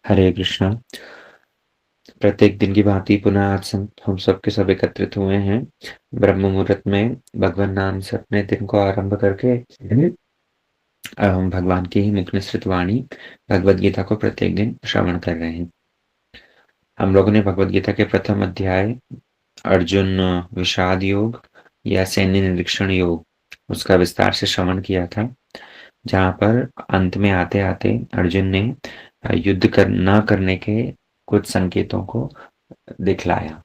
हरे कृष्णा। प्रत्येक दिन की भांति पुनः आज हम सब के सब एकत्रित हुए हैं ब्रह्म मुहूर्त में भगवान नाम से अपने दिन को आरंभ करके अब हम भगवान की ही मुख निसृत वाणी भगवत गीता को प्रत्येक दिन श्रवण कर रहे हैं। हम लोगों ने भगवत गीता के प्रथम अध्याय अर्जुन विषाद योग या सैन्य निरीक्षण योग उसका विस्तार से श्रवण किया था, जहाँ पर अंत में आते आते अर्जुन ने युद्ध न करने के कुछ संकेतों को दिखलाया।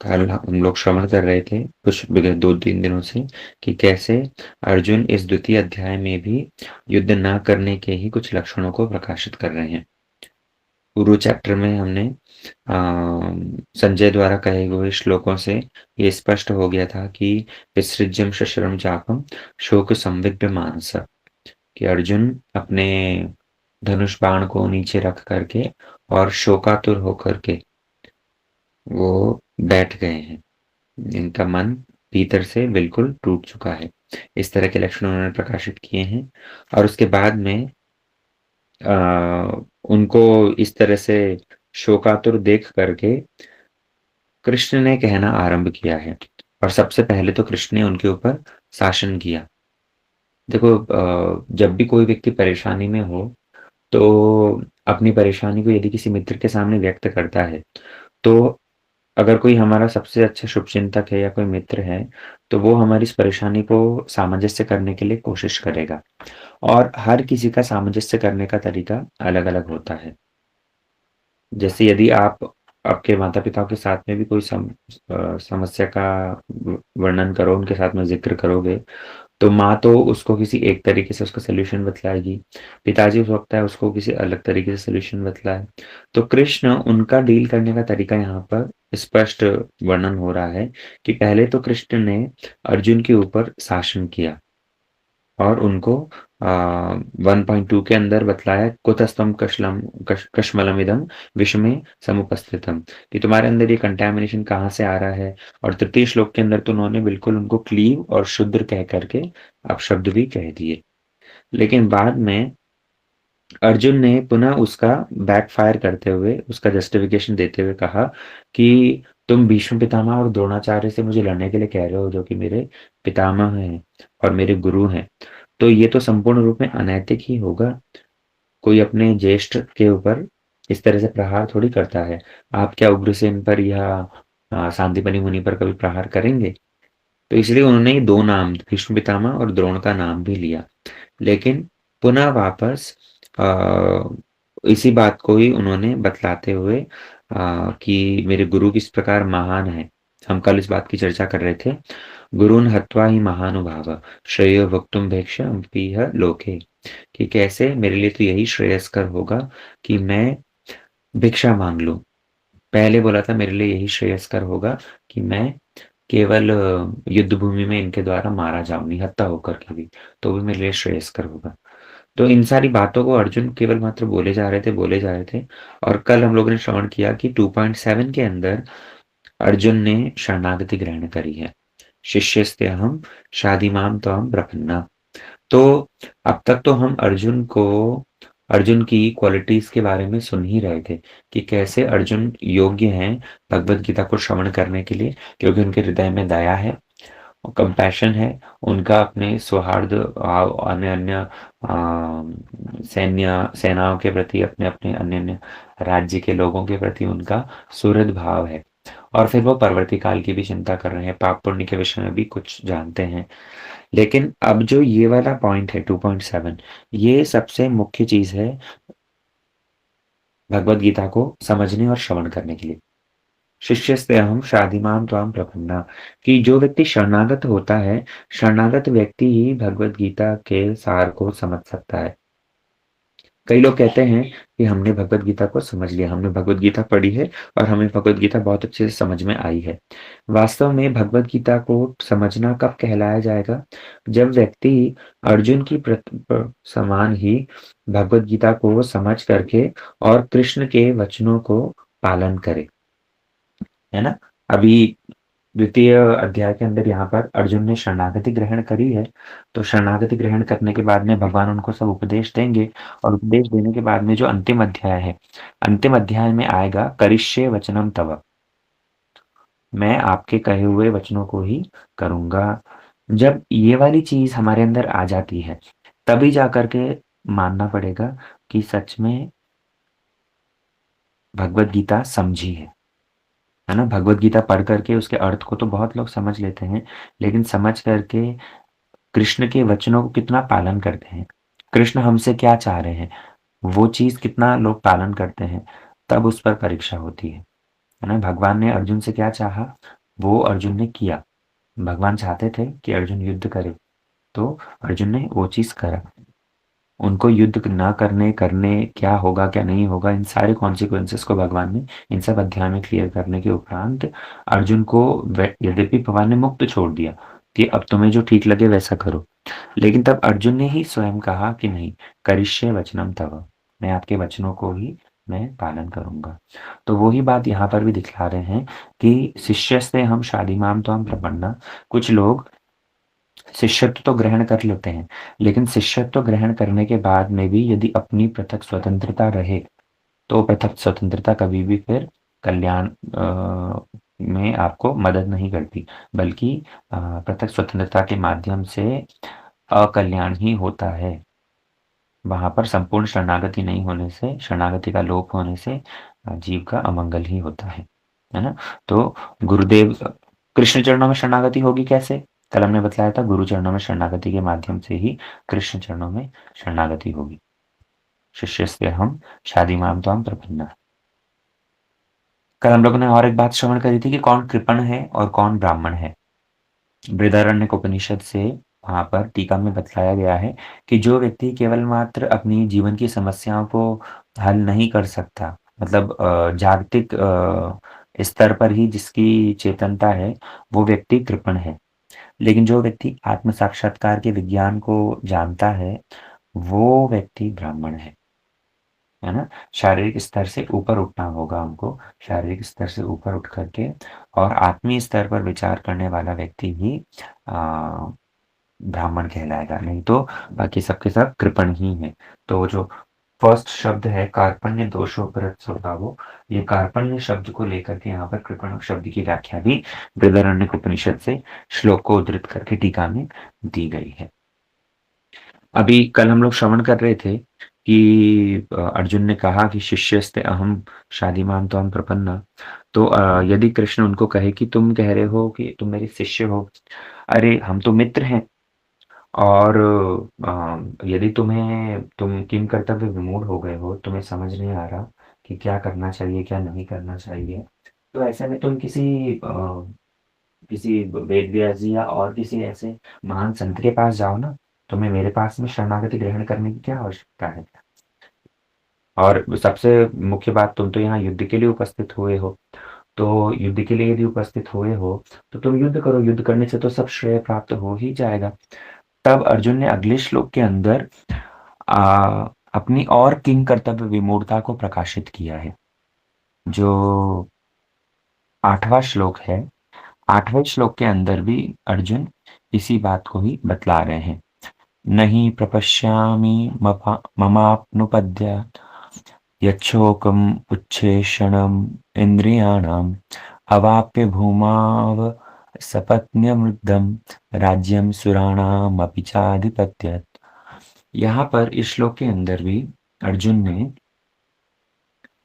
कल हम लोग श्रवण कर रहे थे कुछ 2-3 दिनों से कि कैसे अर्जुन इस द्वितीय अध्याय में भी युद्ध न करने के ही कुछ लक्षणों को प्रकाशित कर रहे हैं। पूर्व चैप्टर में हमने संजय द्वारा कहे हुए श्लोकों से ये स्पष्ट हो गया था कि विसृज्यम शशरम चापम शोक संविग्न मानस, कि अर्जुन अपने धनुष बाण को नीचे रख करके और शोकातुर होकर के वो बैठ गए हैं। इनका मन भीतर से बिल्कुल टूट चुका है। इस तरह के लक्षण उन्होंने प्रकाशित किए हैं और उसके बाद में उनको इस तरह से शोकातुर देख करके कृष्ण ने कहना आरंभ किया है और सबसे पहले तो कृष्ण ने उनके ऊपर शासन किया। देखो, जब भी कोई व्यक्ति परेशानी में हो तो अपनी परेशानी को यदि किसी मित्र के सामने व्यक्त करता है, तो अगर कोई हमारा सबसे अच्छा शुभचिंतक है या कोई मित्र है, तो वो हमारी इस परेशानी को सामंजस्य करने के लिए कोशिश करेगा और हर किसी का सामंजस्य करने का तरीका अलग-अलग होता है। जैसे यदि आप आपके माता-पिता के साथ में भी कोई समस्या का वर्णन करो, उनके साथ में ज़िक्र करोगे, तो माँ तो उसको किसी एक तरीके से उसका सॉल्यूशन बतलाएगी, पिताजी हो सकता है उसको किसी अलग तरीके से सॉल्यूशन बतलाए। तो कृष्ण उनका डील करने का तरीका यहाँ पर स्पष्ट वर्णन हो रहा है कि पहले तो कृष्ण ने अर्जुन के ऊपर शासन किया और उनको 1.2 के अंदर बतलाया, कुतस्तम कश्मलमिदं विषमे समुपस्थितम, कि तुम्हारे अंदर ये कंटैमिनेशन कहाँ से आ रहा है। और तृतीय श्लोक के अंदर तो उन्होंने बिल्कुल उनको क्लीव और शुद्र कह करके अपशब्द भी कह दिए। लेकिन बाद में अर्जुन ने पुनः उसका बैकफायर करते हुए, उसका जस्टिफिकेशन देते हुए कहा कि तुम भीष्म पितामह और द्रोणाचार्य से मुझे लड़ने के लिए कह रहे हो, जो कि मेरे पितामह हैं और मेरे गुरु हैं। तो ये तो संपूर्ण रूप में अनैतिक ही होगा। कोई अपने ज्येष्ठ के ऊपर इस तरह से प्रहार थोड़ी करता है। आप क्या उग्रसेन पर या सांदीपनि मुनि पर कभी प्रहार करेंगे? तो इसलिए उन्होंने ये 2 नाम भीष्म पितामह और द्रोण का नाम भी लिया। लेकिन पुनः वापस इसी बात को ही उन्होंने बतलाते हुए कि मेरे गुरु किस प्रकार महान है। हम कल इस बात की चर्चा कर रहे थे। गुरून् हत्वा ही महानुभाव श्रेयो वक्तुम भिक्षाम्यपीह लोके, कि कैसे मेरे लिए तो यही श्रेयस्कर होगा कि मैं भिक्षा मांग लूं। पहले बोला था मेरे लिए यही श्रेयस्कर होगा कि मैं केवल युद्ध भूमि में इनके द्वारा मारा जाऊं, निहत्था होकर के भी, तो भी मेरे लिए श्रेयस्कर होगा। तो इन सारी बातों को अर्जुन केवल मात्र बोले जा रहे थे। और कल हम लोगों ने श्रवण किया कि 2.7 के अंदर अर्जुन ने शरणागति ग्रहण करी है। शिष्यस्तेहं शाधीमां त्वां प्रपन्ना। तो अब तक तो हम अर्जुन की क्वालिटीज के बारे में सुन ही रहे थे कि कैसे अर्जुन योग्य हैं भगवत गीता को श्रवण करने के लिए, क्योंकि उनके हृदय में दया है, कंपैशन है, उनका अपने सौहार्द अन्य अन्य सेनाओं के प्रति, अपने अपने अन्य अन्य राज्य के लोगों के प्रति उनका सुहृद भाव है। और फिर वो परवर्ती काल की भी चिंता कर रहे हैं, पाप पुण्य के विषय में भी कुछ जानते हैं। लेकिन अब जो ये वाला पॉइंट है 2.7, ये सबसे मुख्य चीज है भगवत गीता को समझने और श्रवण करने के लिए। शिष्यस्तेहं शाधीमां त्वां प्रपन्ना, कि जो व्यक्ति शरणागत होता है, शरणागत व्यक्ति ही भगवत गीता के सार को समझ सकता है। कई लोग कहते हैं कि हमने भगवत गीता को समझ लिया, हमने भगवत गीता पढ़ी है और हमें भगवत गीता बहुत अच्छे से समझ में आई है। वास्तव में भगवत गीता को समझना कब कहलाया जाएगा? जब व्यक्ति अर्जुन की समान ही भगवत गीता को समझ करके और कृष्ण के वचनों को पालन करे, है ना? अभी द्वितीय अध्याय के अंदर यहाँ पर अर्जुन ने शरणागति ग्रहण करी है, तो शरणागति ग्रहण करने के बाद में भगवान उनको सब उपदेश देंगे और उपदेश देने के बाद में जो अंतिम अध्याय है, अंतिम अध्याय में आएगा करिष्ये वचनम तव, मैं आपके कहे हुए वचनों को ही करूँगा। जब ये वाली चीज़ हमारे अंदर आ जाती है, तभी जाकर के मानना पड़ेगा कि सच में भगवत गीता समझी है ना? भगवत गीता पढ़ करके उसके अर्थ को तो बहुत लोग समझ लेते हैं, लेकिन समझ करके कृष्ण के वचनों को कितना पालन करते हैं, कृष्ण हमसे क्या चाह रहे हैं, वो चीज़ कितना लोग पालन करते हैं, तब उस पर परीक्षा होती है ना? भगवान ने अर्जुन से क्या चाहा, वो अर्जुन ने किया। भगवान चाहते थे कि अर्जुन युद्ध करे, तो अर्जुन ने वो चीज़ करा। उनको युद्ध ना करने करने क्या होगा, क्या नहीं होगा, इन सारे कॉन्सिक्वेंसेस को भगवान ने इन सब अध्याय में क्लियर करने के उपरांत अर्जुन को यद्यपि भगवान ने मुक्त छोड़ दिया कि अब तुम्हें जो ठीक लगे वैसा करो, लेकिन तब अर्जुन ने ही स्वयं कहा कि नहीं, करिष्ये वचनम तव, मैं आपके वचनों को ही मैं पालन करूंगा। तो वही बात यहाँ पर भी दिखला रहे हैं कि शिष्य से हम शादीमाम तो हम प्रपन्ना, कुछ लोग शिष्यत्व तो ग्रहण कर लेते हैं, लेकिन शिष्यत्व ग्रहण करने के बाद में भी यदि अपनी पृथक स्वतंत्रता रहे, तो पृथक स्वतंत्रता कभी भी फिर कल्याण में आपको मदद नहीं करती, बल्कि पृथक स्वतंत्रता के माध्यम से अकल्याण ही होता है। वहाँ पर संपूर्ण शरणागति नहीं होने से, शरणागति का लोप होने से जीव का अमंगल ही होता है ना? तो गुरुदेव कृष्ण चरणों में शरणागति होगी कैसे? कल हमने बताया था गुरु चरणों में शरणागति के माध्यम से ही कृष्ण चरणों में शरणागति होगी। शिष्यस्ते हम शादीमाम त्वां प्रपन्ना। कल हम लोगों ने और एक बात श्रवण करी थी कि कौन कृपण है और कौन ब्राह्मण है। बृहदारण्यक उपनिषद से वहाँ पर टीका में बतलाया गया है कि जो व्यक्ति केवल मात्र अपनी जीवन की समस्याओं को हल नहीं कर सकता, मतलब जागतिक स्तर पर ही जिसकी चेतनता है, वो व्यक्ति कृपण है। लेकिन जो व्यक्ति आत्म साक्षात्कार के विज्ञान को जानता है, वो व्यक्ति ब्राह्मण है ना? शारीरिक स्तर से ऊपर उठना होगा हमको, शारीरिक स्तर से ऊपर उठ करके और आत्मीय स्तर पर विचार करने वाला व्यक्ति ही ब्राह्मण कहलाएगा, नहीं तो बाकी सबके सब कृपण ही है। तो जो फर्स्ट शब्द है कार्पण्य दोषोपरत स्वभावो, ये कार्पण्य शब्द को लेकर के यहाँ पर कृपण शब्द की व्याख्या भी बृहदारण्यक उपनिषद से श्लोक को उद्धृत करके टीका में दी गई है। अभी कल हम लोग श्रवण कर रहे थे कि अर्जुन ने कहा कि शिष्यस्ते अहम शादीमाम त्वां प्रपन्ना। तो यदि कृष्ण उनको कहे कि तुम कह रहे हो कि तुम मेरे शिष्य हो, अरे हम तो मित्र हैं, और यदि तुम किम कर्तव्य विमूढ़ हो गए हो, तुम्हें समझ नहीं आ रहा कि क्या करना चाहिए, क्या नहीं करना चाहिए, तो ऐसे में तुम किसी वेद व्यास जी या और किसी ऐसे महान संत के पास जाओ ना, तुम्हें मेरे पास में शरणागति ग्रहण करने की क्या आवश्यकता है? और सबसे मुख्य बात, तुम तो यहाँ युद्ध के लिए उपस्थित हुए हो, तो युद्ध के लिए यदि उपस्थित हुए हो, तो तुम युद्ध करो, युद्ध करने से तो सब श्रेय प्राप्त हो ही जाएगा। तब अर्जुन ने अगले श्लोक के अंदर अपनी और किंग कर्तव्य विमूढ़ता को प्रकाशित किया है। जो 8वां श्लोक है, 8वें श्लोक के अंदर भी अर्जुन इसी बात को ही बतला रहे हैं। नहीं प्रपश्यामि ममाप्नुपद्यात् यच्छोकम् उच्छेषणम् इन्द्रियाणाम् अवाप्य भूमाव सपत्न्यमृद्धम् राज्यं सुराणामपि चाधिपत्यत्। यहाँ पर इस श्लोक के अंदर भी अर्जुन ने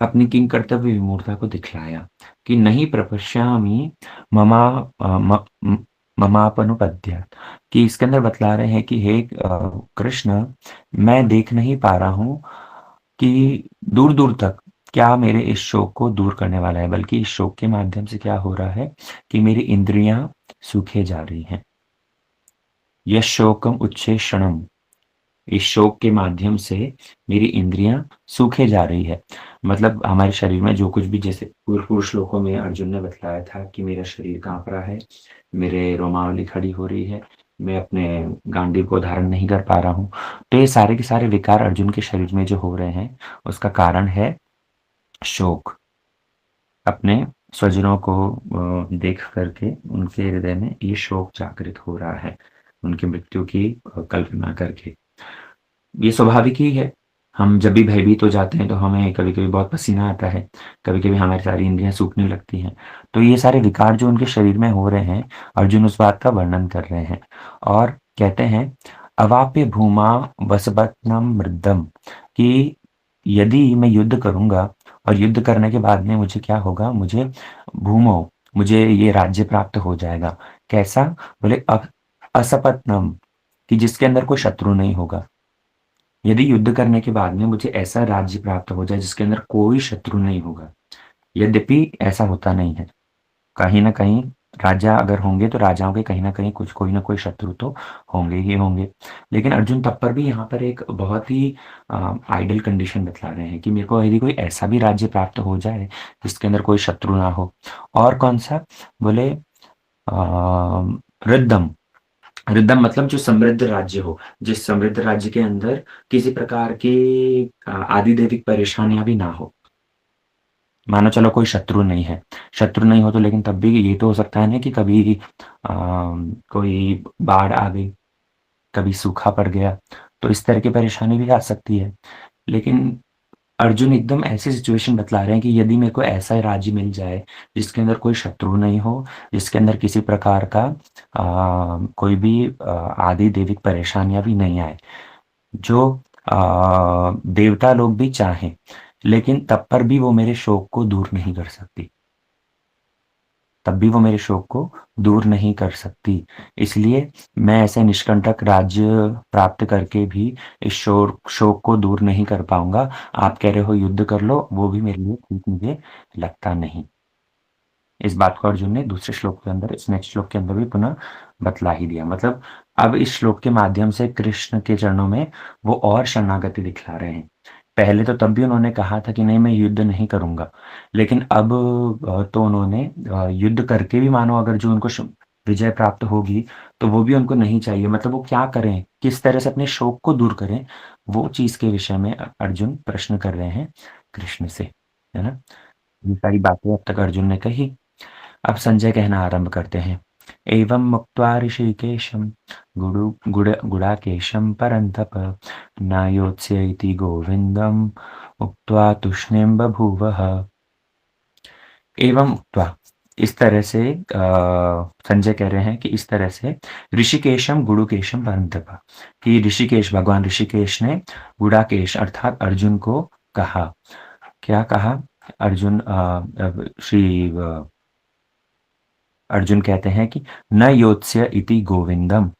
अपनी किंग कर्तव्य विमूढ़ता को दिखलाया कि नहीं प्रपश्यामि ममा ममापनुपद्य, कि इसके अंदर बतला रहे हैं कि हे कृष्ण, मैं देख नहीं पा रहा हूँ कि दूर दूर तक क्या मेरे इस शोक को दूर करने वाला है, बल्कि इस शोक के माध्यम से क्या हो रहा है कि मेरी इंद्रियां सूखे जा रही हैं। यश शोकम उच्छेषणम, इस शोक के माध्यम से मेरी इंद्रियां सूखे जा रही है। मतलब हमारे शरीर में जो कुछ भी, जैसे पूर्व पूर्व श्लोकों में अर्जुन ने बतलाया था कि मेरा शरीर कांप रहा है, मेरे रोमावली खड़ी हो रही है, मैं अपने गांडीव को धारण नहीं कर पा रहा हूँ। तो ये सारे के सारे विकार अर्जुन के शरीर में जो हो रहे हैं, उसका कारण है शोक, अपने स्वजनों को देख करके उनके हृदय में ये शोक जागृत हो रहा है, उनकी मृत्यु की कल्पना करके। ये स्वाभाविक ही है। हम जब भी भयभीत हो जाते हैं तो हमें कभी-कभी बहुत पसीना आता है, कभी-कभी हमारी सारी इंद्रियाँ सूखने लगती हैं। तो ये सारे विकार जो उनके शरीर में हो रहे हैं, अर्जुन उस बात का वर्णन कर रहे हैं और कहते हैं, अवाप्य भूमा वसवत्नम मृदम, कि यदि मैं युद्ध करूँगा और युद्ध करने के बाद में मुझे क्या होगा, भूमौ मुझे ये राज्य प्राप्त हो जाएगा। कैसा? बोले असपत्नम, कि जिसके अंदर कोई शत्रु नहीं होगा। यदि युद्ध करने के बाद में मुझे ऐसा राज्य प्राप्त हो जाए जिसके अंदर कोई शत्रु नहीं होगा, यद्यपि ऐसा होता नहीं है। कहीं न कहीं राजा अगर होंगे तो राजाओं के कहीं न कहीं कुछ कोई न कोई शत्रु तो होंगे ही होंगे। लेकिन अर्जुन तब पर भी यहाँ पर एक बहुत ही आइडियल कंडीशन बतला रहे हैं कि मेरे को यदि कोई ऐसा भी राज्य प्राप्त हो जाए जिसके अंदर कोई शत्रु ना हो। और कौन-सा? बोले रिद्धम। रिद्धम मतलब जो समृद्ध राज्य हो, जिस समृद्ध राज्य के अंदर किसी प्रकार की आदिदैविक परेशानियाँ भी ना हो। मानो चलो कोई शत्रु नहीं है। शत्रु नहीं हो तो लेकिन तब भी ये तो हो सकता है ना कि कभी कोई बाढ़ आ गई, कभी सूखा पड़ गया, तो इस तरह की परेशानी भी आ सकती है। लेकिन अर्जुन एकदम ऐसी सिचुएशन बतला रहे हैं कि यदि मेरे को ऐसा राज्य मिल जाए, जिसके अंदर कोई शत्रु नहीं हो, जिसके अंदर किसी प्रकार का कोई भी आदि दैविक परेशानियाँ भी नहीं आए, जो देवता लोग भी चाहें, लेकिन तब पर भी वो मेरे शोक को दूर नहीं कर सकती। तब भी वो मेरे शोक को दूर नहीं कर सकती। इसलिए मैं ऐसे निष्कंटक राज्य प्राप्त करके भी इस शोक को दूर नहीं कर पाऊँगा। आप कह रहे हो युद्ध कर लो, वो भी मेरे लिए ठीक मुझे लगता नहीं। इस बात को अर्जुन ने दूसरे श्लोक के अंदर, इस नेक्स्ट श्लोक के अंदर भी पुनः बतला ही दिया। मतलब अब इस श्लोक के माध्यम से कृष्ण के चरणों में वो और शरणागति दिखला रहे हैं। पहले तो तब भी उन्होंने कहा था कि नहीं मैं युद्ध नहीं करूँगा। लेकिन अब तो उन्होंने युद्ध करके भी मानो अगर जो उनको विजय प्राप्त होगी, तो वो भी उनको नहीं चाहिए। मतलब वो क्या करें? किस तरह से अपने शोक को दूर करें? वो चीज़ के विषय में अर्जुन प्रश्न कर रहे हैं कृष्ण से, है ना? ये सारी बातें अब तक अर्जुन ने कही। अब संजय कहना आरंभ करते हैं। एवं मुक्त्वा ऋषिकेशं गुडाकेशं परन्तप न योत्स्य इति गोविन्दम् उक्त्वा तूष्णीं बभूवः। एवं उक्त्वा, इस तरह से संजय कह रहे हैं कि इस तरह से ऋषिकेशम गुडुकेशम परन्तप, कि ऋषिकेश, भगवान ऋषिकेश ने गुडाकेश अर्थात अर्जुन को कहा। क्या कहा? अर्जुन अर्जुन कहते हैं कि न योत्स्य इति गोविंदम।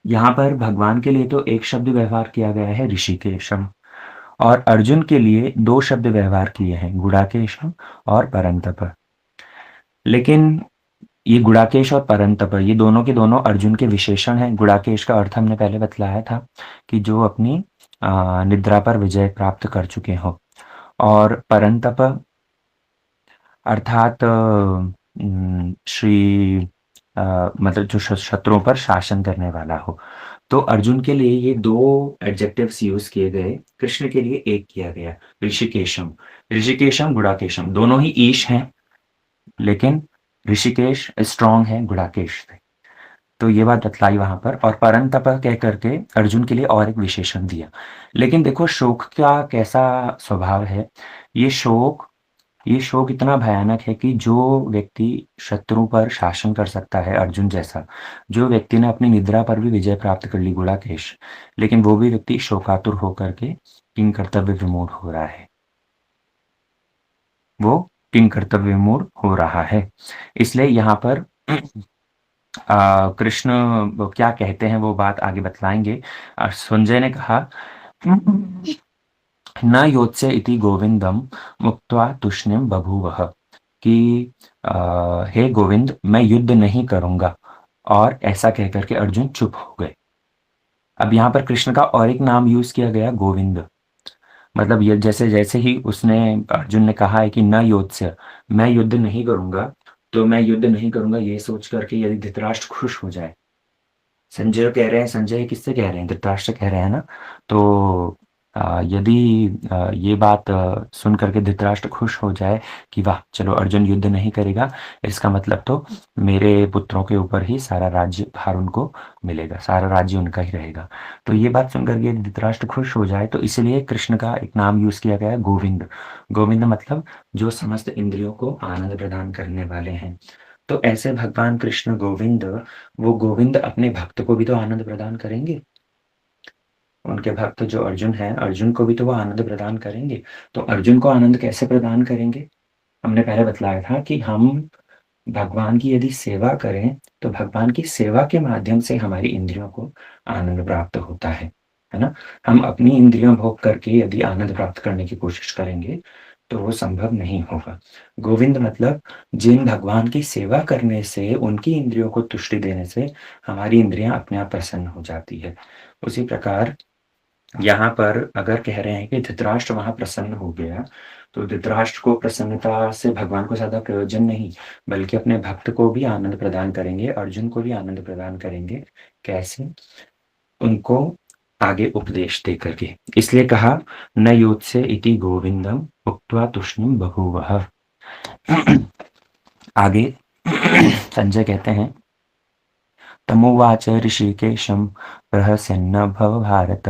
यहाँ पर भगवान के लिए तो एक शब्द व्यवहार किया गया है ऋषिकेशम, और अर्जुन के लिए दो शब्द व्यवहार किए हैं गुडाकेशम और परंतप। लेकिन ये गुडाकेश और परंतप ये दोनों के दोनों अर्जुन के विशेषण हैं। गुडाकेश का अर्थ हमने पहले बतलाया था कि जो अपनी निद्रा पर विजय प्राप्त कर चुके हो, और परंतप अर्थात श्री मतलब जो शत्रुओं पर शासन करने वाला हो। तो अर्जुन के लिए ये दो एडजेक्टिव्स यूज किए गए, कृष्ण के लिए एक किया गया, ऋषिकेशम। ऋषिकेशम गुडाकेशम दोनों ही ईश हैं, लेकिन ऋषिकेश स्ट्रॉन्ग है गुडाकेश से। तो ये बात बतलाई वहां पर, और परंतप कह करके अर्जुन के लिए और एक विशेषण दिया। लेकिन देखो शोक का कैसा स्वभाव है। ये शोक ये शोक इतना भयानक है कि जो व्यक्ति शत्रु पर शासन कर सकता है, अर्जुन जैसा, जो व्यक्ति ने अपनी निद्रा पर भी विजय प्राप्त कर ली गुडाकेश, लेकिन वो भी व्यक्ति शोकातुर होकर के किंग कर्तव्य विमूढ़ हो रहा है। वो किंग कर्तव्य विमूढ़ हो रहा है। इसलिए यहाँ पर कृष्ण वो क्या कहते हैं वो बात आगे बतलाएंगे। संजय ने कहा, न योत्स्य इति गोविंदम मुक्त्वा तूष्णीं बभूवः, कि हे गोविंद मैं युद्ध नहीं करूंगा, और ऐसा कह करके अर्जुन चुप हो गए। अब यहाँ पर कृष्ण का और एक नाम यूज किया गया गोविंद। मतलब ये जैसे जैसे ही उसने अर्जुन ने कहा है कि न योत्स्य, मैं युद्ध नहीं करूंगा, तो मैं युद्ध नहीं करूंगा ये सोच करके यदि धृतराष्ट्र खुश हो जाए। संजय कह रहे हैं, संजय किससे कह रहे हैं? धृतराष्ट्र कह रहे हैं ना। तो यदि ये बात सुन करके धृतराष्ट्र खुश हो जाए कि वाह चलो अर्जुन युद्ध नहीं करेगा, इसका मतलब तो मेरे पुत्रों के ऊपर ही सारा राज्य भार उनको मिलेगा, सारा राज्य उनका ही रहेगा। तो ये बात सुन करके धृतराष्ट्र खुश हो जाए, तो इसलिए कृष्ण का एक नाम यूज किया गया है, गोविंद। गोविंद मतलब जो समस्त इंद्रियों को आनंद प्रदान करने वाले हैं। तो ऐसे भगवान कृष्ण गोविंद, वो गोविंद अपने भक्त को भी तो आनंद प्रदान करेंगे। उनके भक्त जो अर्जुन हैं, अर्जुन को भी तो वो आनंद प्रदान करेंगे। तो अर्जुन को आनंद कैसे प्रदान करेंगे? हमने पहले बतलाया था कि हम भगवान की यदि सेवा करें, तो भगवान की सेवा के माध्यम से हमारी इंद्रियों को आनंद प्राप्त होता है ना? हम अपनी इंद्रियों भोग करके यदि आनंद प्राप्त करने की कोशिश करेंगे, तो वो संभव नहीं होगा। गोविंद मतलब जिन भगवान की सेवा करने से, उनकी इंद्रियों को तुष्टि देने से हमारी इंद्रियां अपने आप प्रसन्न हो जाती है। उसी प्रकार यहाँ पर अगर कह रहे हैं कि धृतराष्ट्र वहां प्रसन्न हो गया, तो धृतराष्ट्र को प्रसन्नता से भगवान को ज्यादा प्रयोजन नहीं, बल्कि अपने भक्त को भी आनंद प्रदान करेंगे, अर्जुन को भी आनंद प्रदान करेंगे। कैसे? उनको आगे उपदेश दे करके। इसलिए कहा न योत्स्य इति गोविंदम उक्त्वा तुष्णिम बभूवः। आगे संजय कहते हैं, तमुवाच ऋषिकेशं प्रहसन्न भव भारत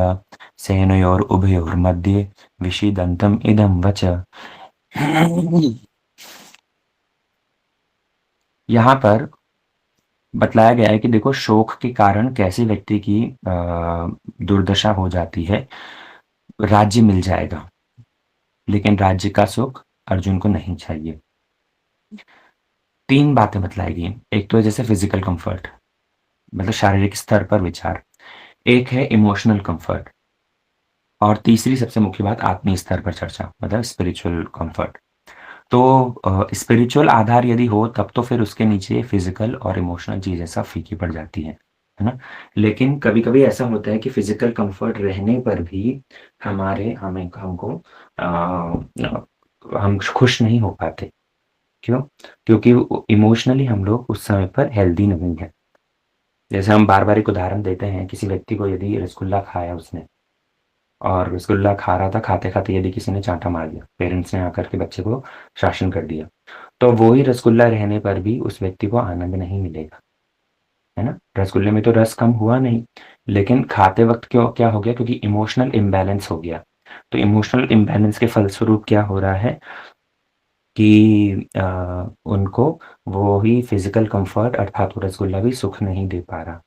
सेनयोरुभयोर्मध्ये विषीदन्तम् इदं वच। यहाँ पर बतलाया गया है कि देखो शोक के कारण कैसे व्यक्ति की दुर्दशा हो जाती है। राज्य मिल जाएगा, लेकिन राज्य का सुख अर्जुन को नहीं चाहिए। तीन बातें बतलाई गई। एक तो है जैसे फिजिकल कंफर्ट, मतलब शारीरिक स्तर पर विचार। एक है इमोशनल कंफर्ट, और तीसरी सबसे मुख्य बात आत्मीय स्तर पर चर्चा, मतलब स्पिरिचुअल कंफर्ट। तो स्पिरिचुअल आधार यदि हो, तब तो फिर उसके नीचे फिजिकल और इमोशनल चीजें सब फीकी पड़ जाती है ना? लेकिन कभी कभी ऐसा होता है कि फिजिकल कंफर्ट रहने पर भी हमारे हमें हमको हम खुश नहीं हो पाते। क्यों? क्योंकि इमोशनली हम लोग उस समय पर हेल्दी नहीं है। जैसे हम बार बार एक उदाहरण देते हैं, किसी व्यक्ति को यदि रसगुल्ला खाया उसने, और रसगुल्ला खा रहा था, खाते खाते यदि किसी ने चांटा मार दिया, पेरेंट्स ने आकर के बच्चे को शासन कर दिया, तो वो ही रसगुल्ला रहने पर भी उस व्यक्ति को आनंद नहीं मिलेगा, है ना? रसगुल्ले में तो रस कम हुआ नहीं, लेकिन खाते वक्त क्यों क्या हो गया? क्योंकि इमोशनल इम्बैलेंस हो गया। तो इमोशनल इम्बैलेंस के फलस्वरूप क्या हो रहा है कि उनको वो ही फिजिकल कंफर्ट अर्थात वो रसगुल्ला भी सुख नहीं दे पा रहा।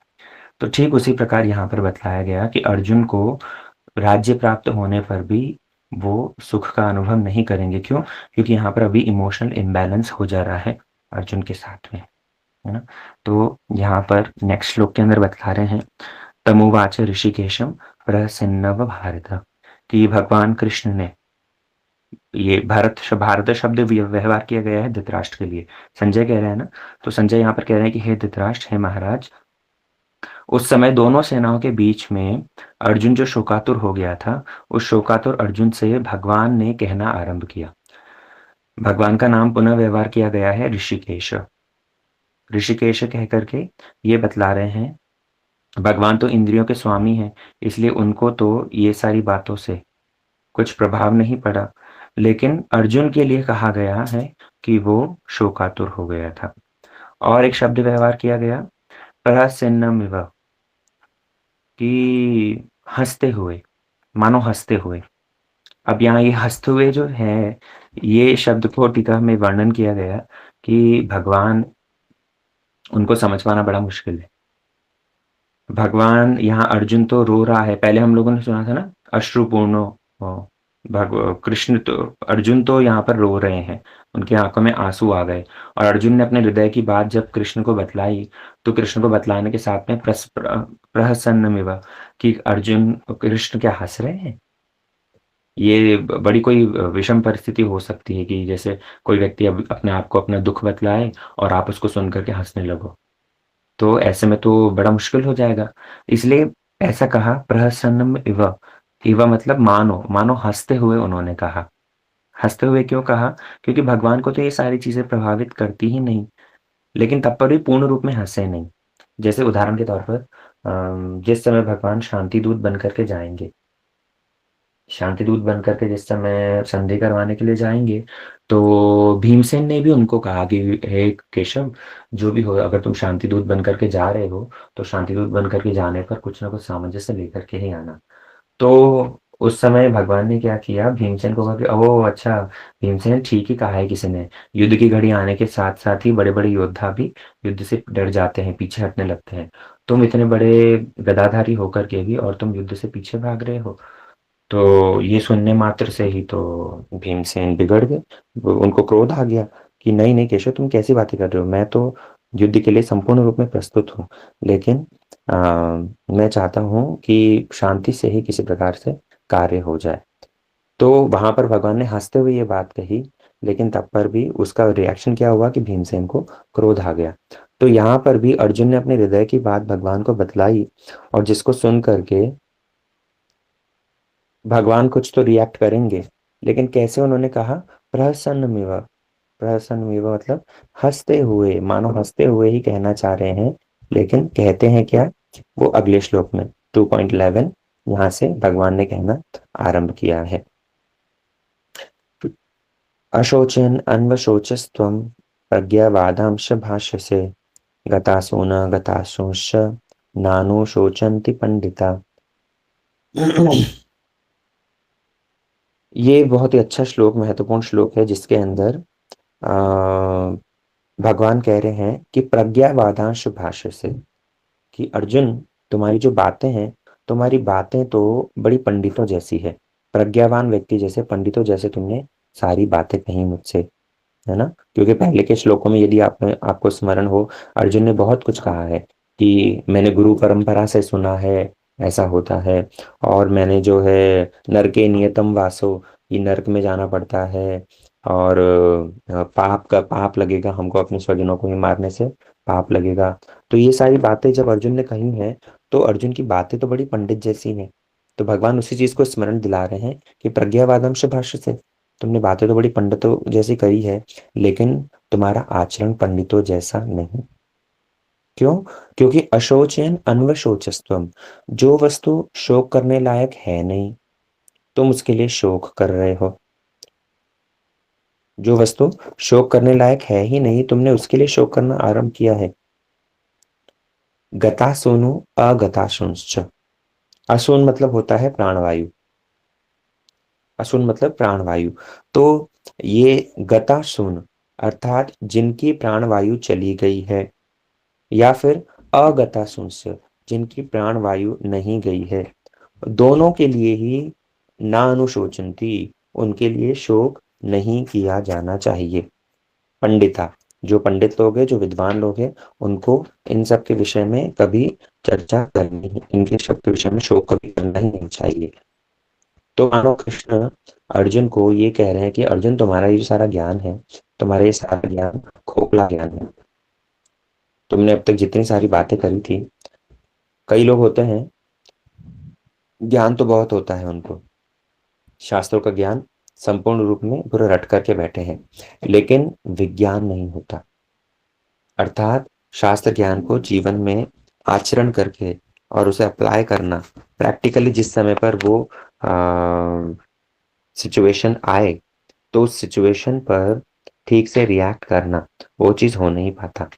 तो ठीक उसी प्रकार यहाँ पर बतलाया गया कि अर्जुन को राज्य प्राप्त होने पर भी वो सुख का अनुभव नहीं करेंगे। क्यों? क्योंकि यहाँ पर अभी इमोशनल इम्बैलेंस हो जा रहा है अर्जुन के साथ में, है ना? तो यहाँ पर नेक्स्ट श्लोक के अंदर बतला रहे हैं, तमुवाच ऋषिकेशम प्रसन्नव भारत, कि भगवान कृष्ण ने, ये भारत शब्द व्यवहार किया गया है धृतराष्ट्र के लिए। संजय कह रहे हैं ना, तो संजय यहाँ पर कह रहे हैं कि हे धृतराष्ट्र, हे महाराज, उस समय दोनों सेनाओं के बीच में अर्जुन जो शोकातुर हो गया था, उस शोकातुर अर्जुन से भगवान ने कहना आरंभ किया। भगवान का नाम पुनः व्यवहार किया गया है ऋषिकेश। ऋषिकेश कह करके ये बतला रहे हैं, भगवान तो इंद्रियों के स्वामी हैं, इसलिए उनको तो ये सारी बातों से कुछ प्रभाव नहीं पड़ा, लेकिन अर्जुन के लिए कहा गया है कि वो शोकातुर हो गया था। और एक शब्द व्यवहार किया गया, प्रहसन्नमिव, कि हंसते हुए, मानो हंसते हुए। अब यहाँ ये हंसते हुए जो है, ये शब्द को टीका में वर्णन किया गया कि भगवान, उनको समझ पाना बड़ा मुश्किल है। भगवान, यहाँ अर्जुन तो रो रहा है, पहले हम लोगों ने सुना था ना, अश्रुपूर्णो कृष्ण तो, अर्जुन तो यहाँ पर रो रहे हैं, उनकी आंखों में आंसू आ गए, और अर्जुन ने अपने हृदय की बात जब कृष्ण को बतलाई, तो कृष्ण को बतलाने के साथ में प्रहसन्नमिव, कि अर्जुन, कृष्ण क्या हंस रहे हैं? ये बड़ी कोई विषम परिस्थिति हो सकती है कि जैसे कोई व्यक्ति अब अपने आप को अपना दुख बतलाए और आप उसको सुन करके हंसने लगो, तो ऐसे में तो बड़ा मुश्किल हो जाएगा। इसलिए ऐसा कहा, प्रहसन्नम इव, इव मतलब मानो, मानो हंसते हुए उन्होंने कहा। हंसते हुए क्यों कहा? क्योंकि भगवान को तो ये सारी चीजें प्रभावित करती ही नहीं, लेकिन तब पर भी पूर्ण रूप में हंसे नहीं। जैसे उदाहरण के तौर पर जिस समय भगवान शांति दूत बन करके जाएंगे, शांति दूत बन करके जिस समय संधि करवाने के लिए जाएंगे, तो भीमसेन ने भी उनको कहा कि हे केशव, जो भी हो, अगर तुम शांति दूत बन करके जा रहे हो तो शांति दूत बन करके जाने पर कुछ ना कुछ सामंजस्य लेकर के ही आना। तो उस समय भगवान ने क्या किया, भीमसेन को कहा कि ओ अच्छा, भीमसेन ठीक ही कहा है किसी ने, युद्ध की घड़ी आने के साथ साथ ही बड़े बड़े योद्धा भी युद्ध से डर जाते हैं, पीछे हटने लगते हैं। तुम इतने बड़े गदाधारी होकर के भी और तुम युद्ध से पीछे भाग रहे हो। तो ये सुनने मात्र से ही तो भीमसेन बिगड़ गए। उनको क्रोध आ गया कि नहीं नहीं केशव, तुम कैसी बातें कर रहे हो, मैं तो युद्ध के लिए संपूर्ण रूप में प्रस्तुत हूँ, लेकिन मैं चाहता हूँ कि शांति से ही किसी प्रकार से कार्य हो जाए। तो वहां पर भगवान ने हंसते हुए ये बात कही, लेकिन तब पर भी उसका रिएक्शन क्या हुआ कि भीमसेन को क्रोध आ गया। तो यहाँ पर भी अर्जुन ने अपने हृदय की बात भगवान को बतलाई, और जिसको सुन करके भगवान कुछ तो रिएक्ट करेंगे, लेकिन कैसे उन्होंने कहा, प्रसन्नमेव। प्रसन्नमेव मतलब हंसते हुए, मानो हंसते हुए ही कहना चाह रहे हैं, लेकिन कहते हैं क्या, वो अगले श्लोक में 2.11 यहाँ से भगवान ने कहना आरंभ किया है। अशोचन अन्वशोचस्त्वं प्रज्ञावादांश भाष्यसे गतासो न गतासूंश्च नानु शोचन्ति पंडिता। ये बहुत ही अच्छा श्लोक, महत्वपूर्ण श्लोक है, जिसके अंदर आ, भगवान कह रहे हैं कि प्रज्ञावादांश भाष्य से, कि अर्जुन, तुम्हारी जो बातें हैं, तुम्हारी बातें तो बड़ी पंडितों जैसी है, प्रज्ञावान व्यक्ति जैसे, पंडितों जैसे तुमने सारी बातें कही मुझसे, है ना। क्योंकि पहले के श्लोकों में यदि आपको स्मरण हो, अर्जुन ने बहुत कुछ कहा है कि मैंने गुरु परंपरा से सुना है, ऐसा होता है, और मैंने जो है नरके नियतम वासो, ये नरक में जाना पड़ता है, और पाप का पाप लगेगा हमको, अपने स्वजनों को ही मारने से पाप लगेगा। तो ये सारी बातें जब अर्जुन ने कही हैं, तो अर्जुन की बातें तो बड़ी पंडित जैसी हैं। तो भगवान उसी चीज को स्मरण दिला रहे हैं कि प्रज्ञावादंश भाष्य से, तुमने बातें तो बड़ी पंडितों जैसी करी है, लेकिन तुम्हारा आचरण पंडितों जैसा नहीं। क्यों? क्योंकि अशोचन अन्वशोचस्त्वम, जो वस्तु शोक करने लायक है नहीं, तुम उसके लिए शोक कर रहे हो। जो वस्तु शोक करने लायक है ही नहीं, तुमने उसके लिए शोक करना आरंभ किया है। गता सोनु अगता शुंश्च। असून मतलब होता है प्राणवायु, असून मतलब प्राणवायु। तो ये गता सुन अर्थात जिनकी प्राणवायु चली गई है, या फिर अगता सुनस्य, जिनकी प्राणवायु नहीं गई है, दोनों के लिए ही ना अनुशोचंती, उनके लिए शोक नहीं किया जाना चाहिए। पंडिता, जो पंडित लोग हैं, जो विद्वान लोग हैं, उनको इन सब के विषय में कभी चर्चा करनी, इनके सब के विषय में शोक कभी करना ही नहीं चाहिए। तो मानो कृष्ण अर्जुन को ये कह रहे हैं कि अर्जुन, तुम्हारा ये सारा ज्ञान है, तुम्हारा ये सारा ज्ञान खोखला ज्ञान है। तुमने अब तक जितनी सारी बातें करी थी, कई लोग होते हैं, ज्ञान तो बहुत होता है उनको, शास्त्रों का ज्ञान संपूर्ण रूप में पूरा रट करके बैठे हैं, लेकिन विज्ञान नहीं होता। अर्थात शास्त्र ज्ञान को जीवन में आचरण करके और उसे अप्लाई करना, प्रैक्टिकली जिस समय पर वो सिचुएशन आए, तो उस सिचुएशन पर ठीक से रिएक्ट करना, वो चीज हो नहीं पाता,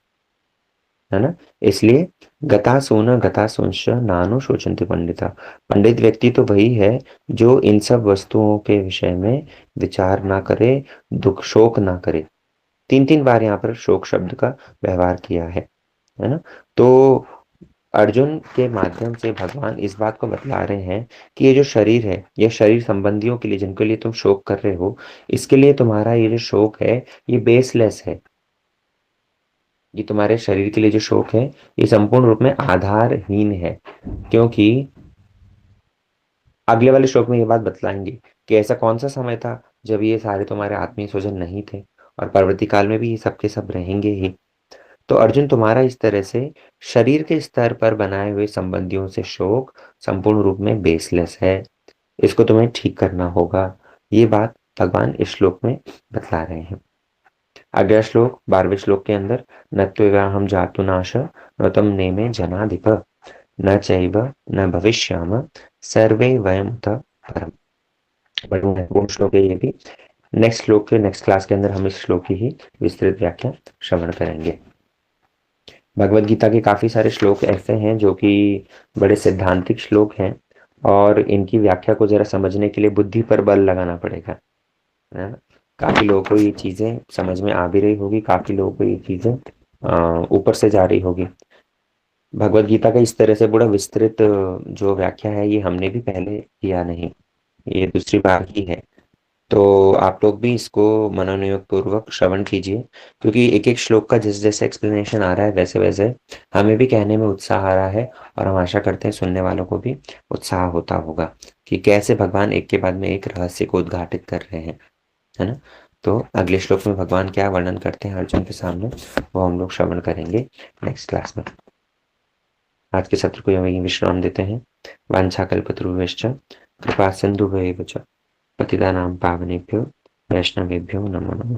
है ना। इसलिए गता सोना गता सोच नानो शोचंती पंडिता, पंडित व्यक्ति तो वही है जो इन सब वस्तुओं के विषय में विचार ना करे, दुख शोक ना करे। तीन तीन बार यहाँ पर शोक शब्द का व्यवहार किया है ना। तो अर्जुन के माध्यम से भगवान इस बात को बतला रहे हैं कि ये जो शरीर है, ये शरीर संबंधियों के लिए, जिनके लिए तुम शोक कर रहे हो, इसके लिए तुम्हारा ये जो शोक है, ये बेसलेस है। ये तुम्हारे शरीर के लिए जो शोक है, ये संपूर्ण रूप में आधारहीन है। क्योंकि अगले वाले श्लोक में ये बात बतलाएंगे कि ऐसा कौन सा समय था जब ये सारे तुम्हारे आत्मीय स्वजन नहीं थे, और परवर्ती काल में भी ये सब के सब रहेंगे ही। तो अर्जुन, तुम्हारा इस तरह से शरीर के स्तर पर बनाए हुए संबंधियों से शोक संपूर्ण रूप में बेसलेस है, इसको तुम्हें ठीक करना होगा। ये बात भगवान इस श्लोक में बतला रहे हैं। अगला श्लोक 12वें श्लोक के अंदर, न त्वेवाहं जातु नाश न तम नेमे जनाधिप न चैव न भविष्याम सर्वे वयम त परम। बड़ा महत्वपूर्ण श्लोक है ये भी। नेक्स्ट श्लोक के नेक्स्ट क्लास के अंदर हम इस श्लोक की ही विस्तृत व्याख्या श्रवण करेंगे। भगवत गीता के काफी सारे श्लोक ऐसे हैं जो कि बड़े सिद्धांतिक श्लोक हैं, और इनकी व्याख्या को जरा समझने के लिए बुद्धि पर बल लगाना पड़ेगा, है ना। काफी लोगों को ये चीजें समझ में आ भी रही होगी, काफी लोगों को ये चीजें ऊपर से जा रही होगी। भगवत गीता का इस तरह से बड़ा विस्तृत जो व्याख्या है ये हमने भी पहले किया नहीं, ये दूसरी बार ही है। तो आप लोग भी इसको मनोनियोग पूर्वक श्रवण कीजिए, क्योंकि एक एक श्लोक का जैसे जैसे एक्सप्लेनेशन आ रहा है वैसे वैसे हमें भी कहने में उत्साह आ रहा है, और हम आशा करते हैं सुनने वालों को भी उत्साह होता होगा कि कैसे भगवान एक के बाद में एक रहस्य को उद्घाटित कर रहे हैं, है ना। तो अगले श्लोक में भगवान क्या वर्णन करते हैं अर्जुन के सामने, वो हम लोग श्रवण करेंगे नेक्स्ट क्लास में। आज के सत्र को यहीं विश्राम देते हैं। वाञ्छाकल्पतरुभ्यश्च कृपा सिन्धुभ्यैव च पतितानां पावनेभ्यो वैष्णवेभ्यो नमो नमः।